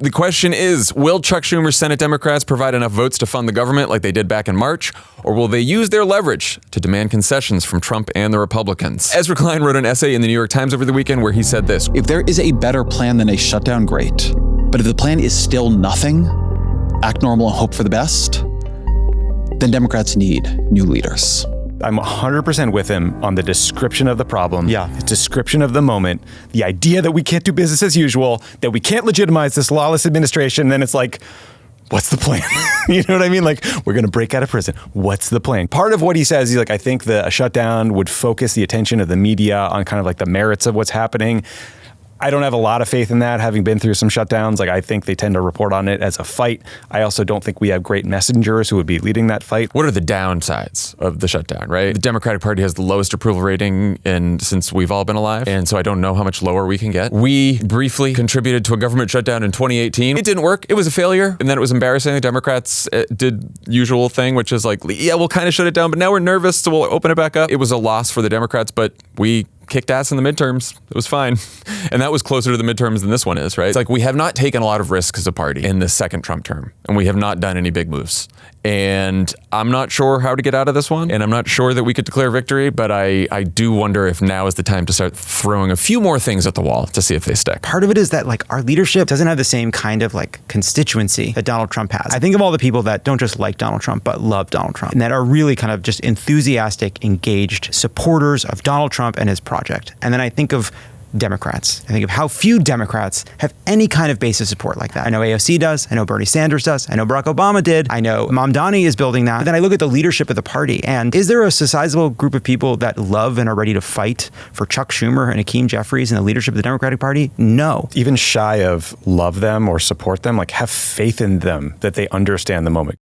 The question is, will Chuck Schumer's Senate Democrats provide enough votes to fund the government like they did back in March, or will they use their leverage to demand concessions from Trump and the Republicans? Ezra Klein wrote an essay in the New York Times over the weekend where he said this: if there is a better plan than a shutdown, great. But if the plan is still nothing, act normal and hope for the best, then Democrats need new leaders. I'm 100% with him on the description of the problem, the description of the moment, the idea that we can't do business as usual, that we can't legitimize this lawless administration. And then it's like, what's the plan? You know what I mean? Like, we're going to break out of prison. What's the plan? Part of what he says, he's like, I think a shutdown would focus the attention of the media on kind of like the merits of what's happening. I don't have a lot of faith in that, having been through some shutdowns. Like, I think they tend to report on it as a fight. I also don't think we have great messengers who would be leading that fight. What are the downsides of the shutdown, right? The Democratic Party has the lowest approval rating since we've all been alive, and so I don't know how much lower we can get. We briefly contributed to a government shutdown in 2018. It didn't work. It was a failure, and then it was embarrassing. The Democrats did usual thing, which is like, yeah, we'll kind of shut it down, but now we're nervous, so we'll open it back up. It was a loss for the Democrats, but we kicked ass in the midterms. It was fine. And that was closer to the midterms than this one is, right? It's like we have not taken a lot of risks as a party in the second Trump term, and we have not done any big moves. And I'm not sure how to get out of this one, and I'm not sure that we could declare victory, but I do wonder if now is the time to start throwing a few more things at the wall to see if they stick. Part of it is that like our leadership doesn't have the same kind of like constituency that Donald Trump has. I think of all the people that don't just like Donald Trump, but love Donald Trump, and that are really kind of just enthusiastic, engaged supporters of Donald Trump and his project. And then I think of Democrats. I think of how few Democrats have any kind of base of support like that. I know AOC does. I know Bernie Sanders does. I know Barack Obama did. I know Mamdani is building that. But then I look at the leadership of the party, and is there a sizable group of people that love and are ready to fight for Chuck Schumer and Hakeem Jeffries and the leadership of the Democratic Party? No. Even shy of love them or support them, like have faith in them that they understand the moment.